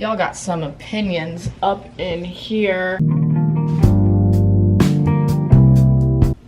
Y'all got some opinions up in here.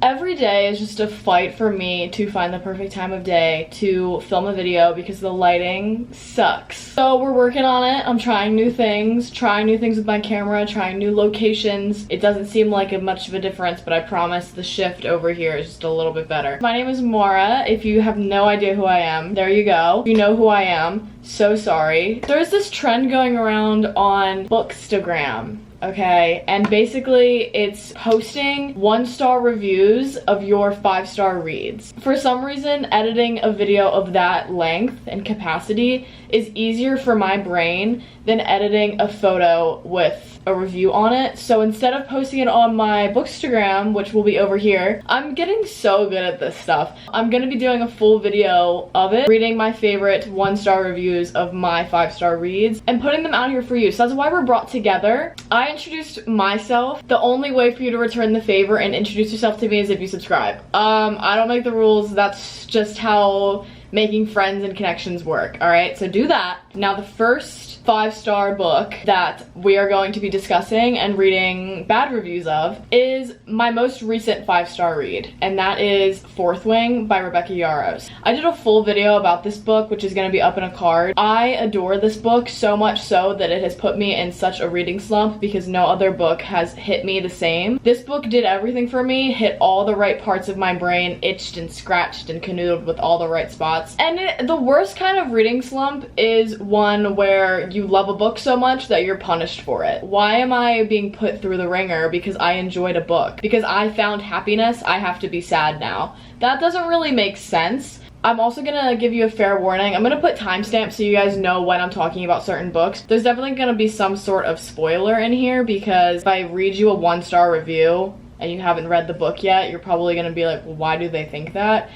Every day is just a fight for me to find the perfect time of day to film a video because the lighting sucks. So we're working on it. I'm trying new things with my camera, trying new locations. It doesn't seem like much of a difference, but I promise the shift over here is just a little bit better. My name is Maura. If you have no idea who I am, there you go. If you know who I am, so sorry. There's this trend going around on Bookstagram. Okay, and basically it's posting 1-star reviews of your 5-star reads. For some reason, editing a video of that length and capacity is easier for my brain than editing a photo with a review on it. So instead of posting it on my Bookstagram, which will be over here, I'm getting so good at this stuff. I'm gonna be doing a full video of it, reading my favorite 1-star reviews of my 5-star reads and putting them out here for you. So that's why we're brought together. I introduced myself. The only way for you to return the favor and introduce yourself to me is if you subscribe. I don't make the rules. That's just how making friends and connections work. All right, so do that. Now the first 5-star book that we are going to be discussing and reading bad reviews of is my most recent 5-star read, and that is Fourth Wing by Rebecca Yarros. I did a full video about this book, which is going to be up in a card. I adore this book so much so that it has put me in such a reading slump because no other book has hit me the same. This book did everything for me, hit all the right parts of my brain, itched and scratched and canoodled with all the right spots. And the worst kind of reading slump is one where you love a book so much that you're punished for it. Why am I being put through the ringer because I enjoyed a book? Because I found happiness, I have to be sad now. That doesn't really make sense. I'm also gonna give you a fair warning. I'm gonna put timestamps so you guys know when I'm talking about certain books. There's definitely gonna be some sort of spoiler in here because if I read you a 1-star review and you haven't read the book yet, you're probably gonna be like, well, why do they think that?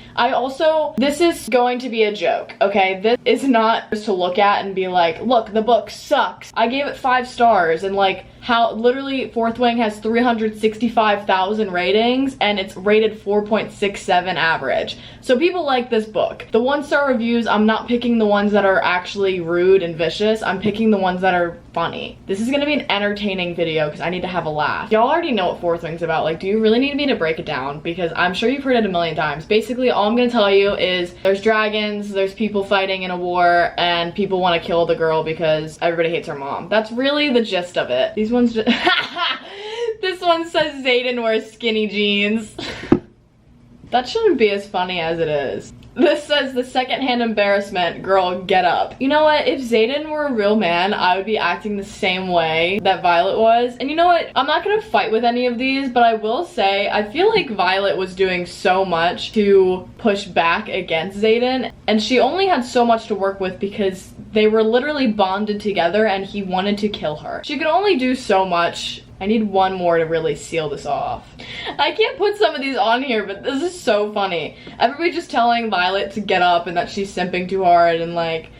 This is going to be a joke, okay? This is not just to look at and be like, look, the book sucks. I gave it 5 stars and like, how literally Fourth Wing has 365,000 ratings and it's rated 4.67 average. So people like this book. The 1-star reviews, I'm not picking the ones that are actually rude and vicious. I'm picking the ones that are funny. This is gonna be an entertaining video because I need to have a laugh. Y'all already know what Fourth Wing's about. Like, do you really need me to break it down? Because I'm sure you've heard it a million times. Basically, all I'm gonna tell you is there's dragons, there's people fighting in a war, and people want to kill the girl because everybody hates her mom. That's really the gist of it. These ones just this one says Xaden wears skinny jeans. That shouldn't be as funny as it is. This says the secondhand embarrassment, girl, get up. You know what? If Xaden were a real man, I would be acting the same way that Violet was. And you know what? I'm not gonna fight with any of these, but I will say, I feel like Violet was doing so much to push back against Xaden, and she only had so much to work with because they were literally bonded together and he wanted to kill her. She could only do so much. I need one more to really seal this off. I can't put some of these on here, but this is so funny. Everybody just telling Violet to get up and that she's simping too hard and like,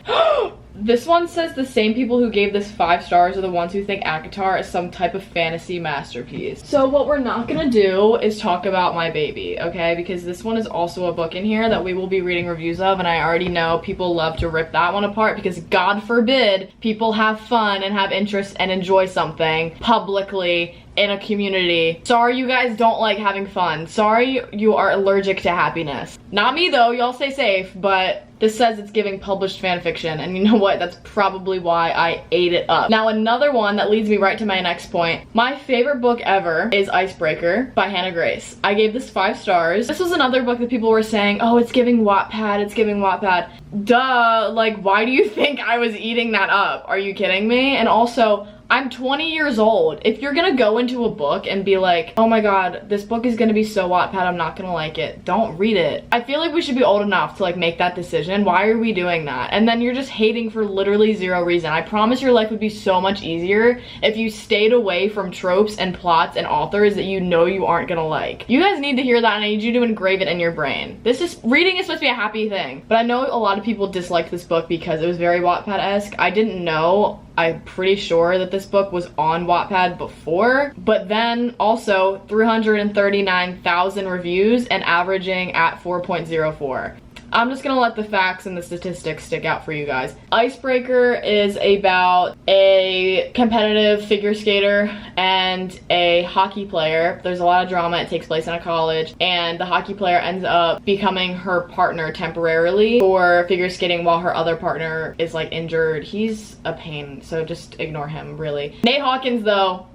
this one says the same people who gave this 5 stars are the ones who think ACOTAR is some type of fantasy masterpiece. So what we're not gonna do is talk about my baby, okay? Because this one is also a book in here that we will be reading reviews of, and I already know people love to rip that one apart because God forbid people have fun and have interest and enjoy something publicly in a community. Sorry you guys don't like having fun. Sorry you are allergic to happiness. Not me though, y'all stay safe, but this says it's giving published fan fiction, and you know what? That's probably why I ate it up. Now another one that leads me right to my next point. My favorite book ever is Icebreaker by Hannah Grace. I gave this 5 stars. This was another book that people were saying, oh, it's giving Wattpad, it's giving Wattpad. Duh, like why do you think I was eating that up? Are you kidding me? And also, I'm 20 years old. If you're gonna go into a book and be like, oh my god, this book is gonna be so Wattpad, I'm not gonna like it, don't read it. I feel like we should be old enough to like make that decision. Why are we doing that? And then you're just hating for literally 0 reason. I promise your life would be so much easier if you stayed away from tropes and plots and authors that you know you aren't gonna like. You guys need to hear that, and I need you to engrave it in your brain. Reading is supposed to be a happy thing, but I know a lot of people disliked this book because it was very Wattpad-esque. I didn't know. I'm pretty sure that this book was on Wattpad before, but then also 339,000 reviews and averaging at 4.04. I'm just gonna let the facts and the statistics stick out for you guys. Icebreaker is about a a competitive figure skater and a hockey player. There's a lot of drama. It takes place in a college, and the hockey player ends up becoming her partner temporarily for figure skating while her other partner is like injured. He's a pain, so just ignore him, really. Nate Hawkins, though,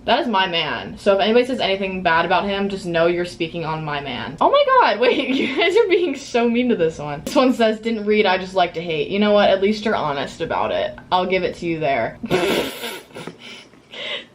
that is my man. So if anybody says anything bad about him, just know you're speaking on my man. Oh my god, wait, you guys are being so mean to this one. This one says, didn't read, I just like to hate. You know what, at least you're honest about it. I'll give it to you there.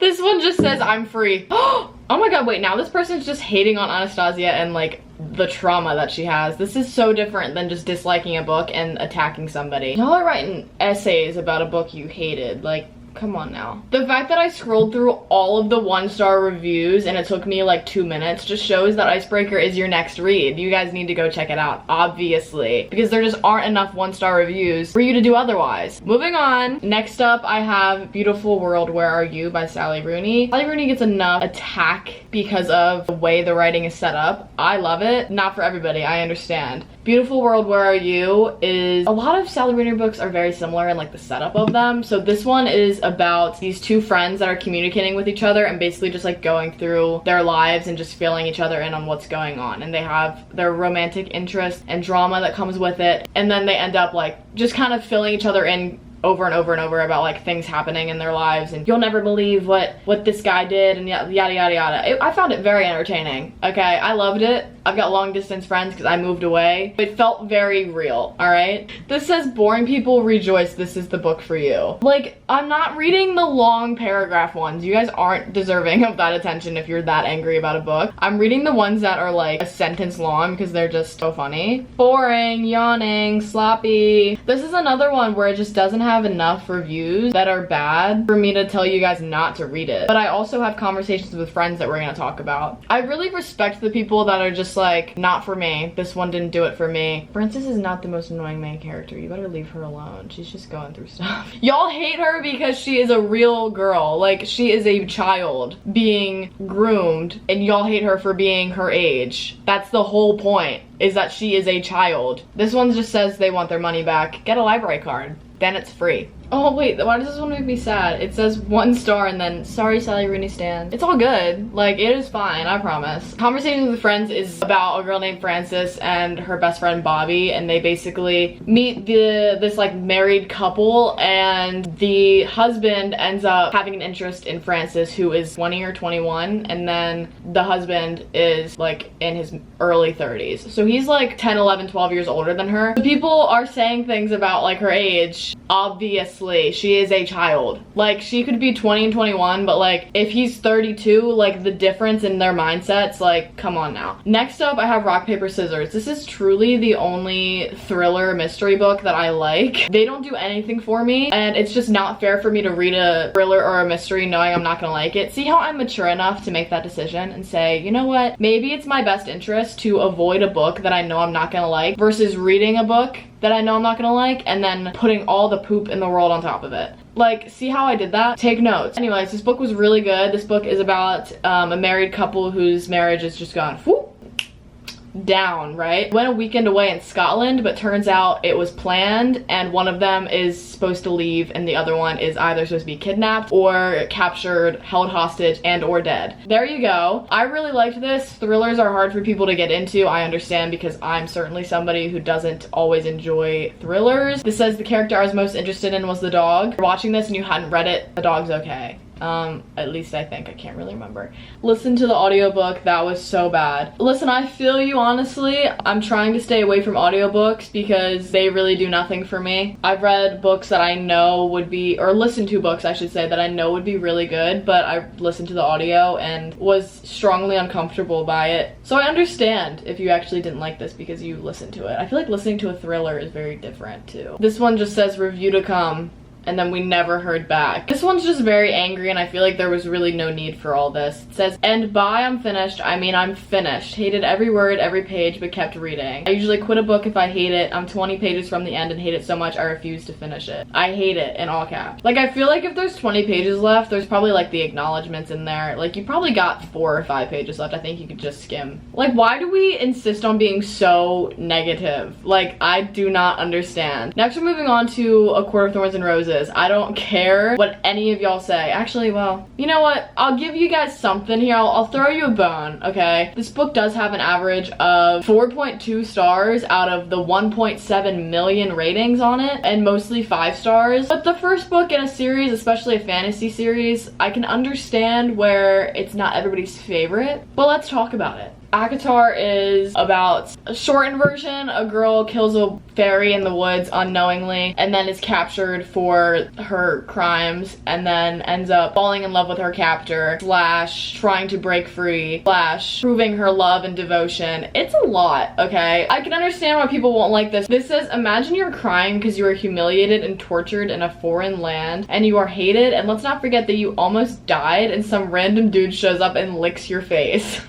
This one just says, I'm free. Oh my god, wait, now this person's just hating on Anastasia and like the trauma that she has. This is so different than just disliking a book and attacking somebody. Y'all are writing essays about a book you hated. Like, come on now. The fact that I scrolled through all of the 1-star reviews and it took me like 2 minutes just shows that Icebreaker is your next read. You guys need to go check it out, obviously, because there just aren't enough 1-star reviews for you to do otherwise. Moving on, next up I have Beautiful World, Where Are You by Sally Rooney. Sally Rooney gets enough attack because of the way the writing is set up. I love it. Not for everybody, I understand. Beautiful World, Where Are You is, a lot of Sally Rooney books are very similar in like the setup of them. So this one is about these two friends that are communicating with each other and basically just like going through their lives and just filling each other in on what's going on. And they have their romantic interest and drama that comes with it. And then they end up like just kind of filling each other in over and over and over about like things happening in their lives, and you'll never believe what this guy did, and yada yada yada. I found it very entertaining. Okay, I loved it. I've got long distance friends because I moved away. It felt very real, all right? This says, boring people rejoice, this is the book for you. Like, I'm not reading the long paragraph ones. You guys aren't deserving of that attention if you're that angry about a book. I'm reading the ones that are like a sentence long because they're just so funny. Boring, yawning, sloppy. This is another one where it just doesn't have enough reviews that are bad for me to tell you guys not to read it. But I also have conversations with friends that we're gonna talk about. I really respect the people that are just like, not for me. This one didn't do it for me. Frances is not the most annoying main character. You better leave her alone. She's just going through stuff. Y'all hate her because she is a real girl. Like, she is a child being groomed, and y'all hate her for being her age. That's the whole point, is that she is a child. This one just says they want their money back. Get a library card. Then it's free. Oh wait, why does this one make me sad? It says 1 star and then, sorry Sally Rooney stan. It's all good. Like, it is fine, I promise. Conversations with Friends is about a girl named Frances and her best friend Bobby, and they basically meet this like married couple, and the husband ends up having an interest in Frances, who is 20 or 21, and then the husband is like in his early 30s. So he's like 10, 11, 12 years older than her. So people are saying things about like her age. Obviously, she is a child. Like, she could be 20 and 21, but like, if he's 32, like, the difference in their mindsets, like, come on now. Next up, I have Rock, Paper, Scissors. This is truly the only thriller mystery book that I like. They don't do anything for me, and it's just not fair for me to read a thriller or a mystery knowing I'm not gonna like it. See how I'm mature enough to make that decision and say, you know what, maybe it's my best interest to avoid a book that I know I'm not gonna like versus reading a book that I know I'm not gonna like and then putting all the poop in the world on top of it. Like, see how I did that? Take notes. Anyways, this book was really good. This book is about a married couple whose marriage is just gone whoop down, right? Went a weekend away in Scotland, but turns out it was planned, and one of them is supposed to leave and the other one is either supposed to be kidnapped or captured, held hostage, and or dead. There you go. I really liked this. Thrillers are hard for people to get into. I understand, because I'm certainly somebody who doesn't always enjoy thrillers. This says the character I was most interested in was the dog. If you're watching this and you hadn't read it, the dog's okay. At least I think. I can't really remember. Listen to the audiobook. That was so bad. Listen, I feel you, honestly. I'm trying to stay away from audiobooks because they really do nothing for me. I've read books that I know would be, or listened to books, I should say, that I know would be really good, but I listened to the audio and was strongly uncomfortable by it. So I understand if you actually didn't like this because you listened to it. I feel like listening to a thriller is very different, too. This one just says review to come, and then we never heard back. This one's just very angry, and I feel like there was really no need for all this. It says, and by I'm finished, I mean I'm finished. Hated every word, every page, but kept reading. I usually quit a book if I hate it. I'm 20 pages from the end and hate it so much I refuse to finish it. I hate it, in all caps. Like, I feel like if there's 20 pages left, there's probably like the acknowledgements in there. Like, you probably got 4 or 5 pages left. I think you could just skim. Like, why do we insist on being so negative? Like, I do not understand. Next, we're moving on to A Court of Thorns and Roses. roses. I don't care what any of y'all say. Actually, well, you know what? I'll give you guys something here. I'll throw you a bone, okay? This book does have an average of 4.2 stars out of the 1.7 million ratings on it, and mostly 5 stars. But the first book in a series, especially a fantasy series, I can understand where it's not everybody's favorite, but let's talk about it. ACOTAR is about a shortened version. A girl kills a fairy in the woods unknowingly and then is captured for her crimes and then ends up falling in love with her captor / trying to break free / proving her love and devotion. It's a lot, okay? I can understand why people won't like this. This says, imagine you're crying because you were humiliated and tortured in a foreign land and you are hated, and let's not forget that you almost died and some random dude shows up and licks your face.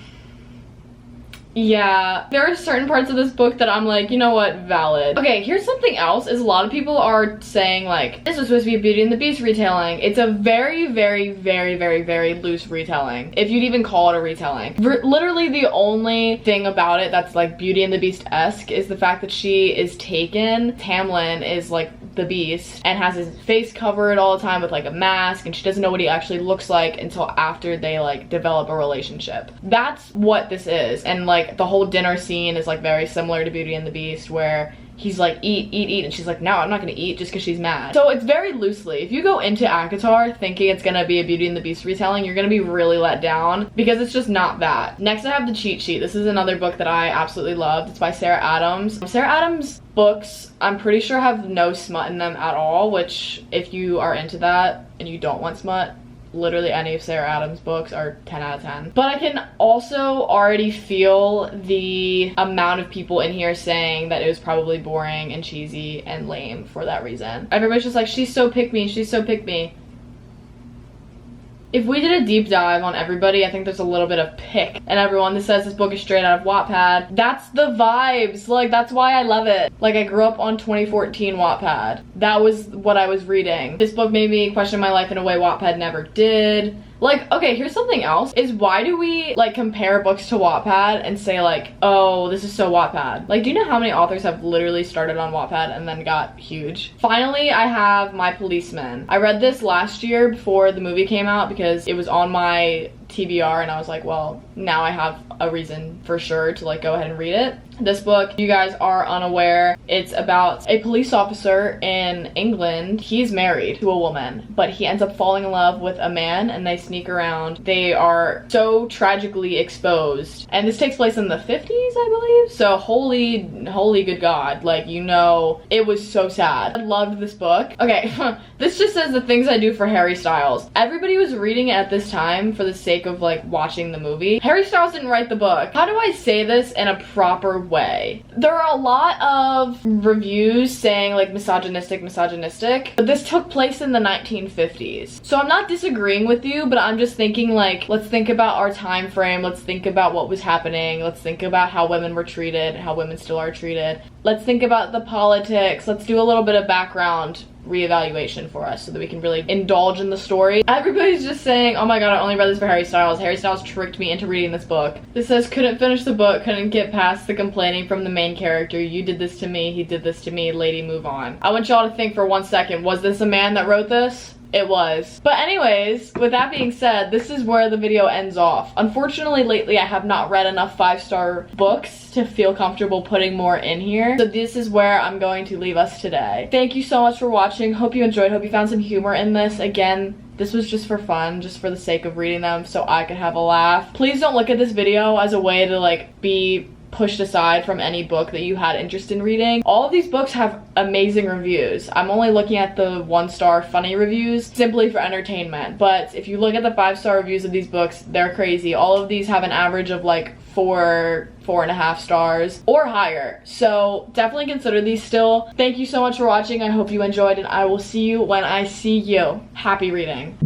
Yeah, there are certain parts of this book that I'm like, you know what, valid. Okay, here's something else, is a lot of people are saying like, this was supposed to be a Beauty and the Beast retelling. It's a very, very, very, very, very loose retelling, if you'd even call it a retelling. Literally the only thing about it that's like Beauty and the Beast-esque is the fact that she is taken, Tamlin is like the Beast, and has his face covered all the time with like a mask, and she doesn't know what he actually looks like until after they like develop a relationship. That's what this is, and like the whole dinner scene is like very similar to Beauty and the Beast, where he's like, eat, eat, eat, and she's like, no, I'm not gonna eat, just because she's mad. So it's very loosely. If you go into ACOTAR thinking it's gonna be a Beauty and the Beast retelling, you're gonna be really let down, because it's just not that. Next I have The Cheat Sheet. This is another book that I absolutely loved. It's by Sarah Adams. Sarah Adams' books, I'm pretty sure, have no smut in them at all, which if you are into that and you don't want smut, literally any of Sarah Adams' books are 10 out of 10. But I can also already feel the amount of people in here saying that it was probably boring and cheesy and lame for that reason. Everybody's just like, she's so pick-me, she's so pick-me. If we did a deep dive on everybody, I think there's a little bit of pick and everyone that says this book is straight out of Wattpad. That's the vibes. Like, that's why I love it. Like, I grew up on 2014 Wattpad. That was what I was reading. This book made me question my life in a way Wattpad never did. Like, okay, here's something else, is why do we like compare books to Wattpad and say like, oh, this is so Wattpad? Like, do you know how many authors have literally started on Wattpad and then got huge? Finally, I have My Policeman. I read this last year before the movie came out because it was on my TBR and I was like, well, now I have a reason for sure to like go ahead and read it. This book, if you guys are unaware, it's about a police officer in England. He's married to a woman, but he ends up falling in love with a man and they sneak around. They are so tragically exposed. And this takes place in the 50s, I believe. So holy good God. Like, you know, it was so sad. I loved this book. Okay, this just says the things I do for Harry Styles. Everybody was reading it at this time for the sake of like watching the movie. Harry Styles didn't write the book. How do I say this in a proper way? There are a lot of reviews saying like misogynistic, but this took place in the 1950s. So I'm not disagreeing with you, but I'm just thinking like, let's think about our time frame. Let's think about what was happening. Let's think about how women were treated, how women still are treated. Let's think about the politics. Let's do a little bit of background reevaluation for us so that we can really indulge in the story. Everybody's just saying, oh my god, I only read this for Harry Styles. Harry Styles tricked me into reading this book. This says, couldn't finish the book, couldn't get past the complaining from the main character. You did this to me, he did this to me, lady, move on. I want y'all to think for 1 second, was this a man that wrote this? It was. But anyways, with that being said, this is where the video ends off. Unfortunately, lately I have not read enough 5-star books to feel comfortable putting more in here. So this is where I'm going to leave us today. Thank you so much for watching. Hope you enjoyed. Hope you found some humor in this. Again, this was just for fun, just for the sake of reading them so I could have a laugh. Please don't look at this video as a way to like be pushed aside from any book that you had interest in reading. All of these books have amazing reviews. I'm only looking at the 1-star funny reviews simply for entertainment, but if you look at the 5-star reviews of these books, they're crazy. All of these have an average of like 4.5 stars or higher, so definitely consider these still. Thank you so much for watching. I hope you enjoyed, and I will see you when I see you. Happy reading.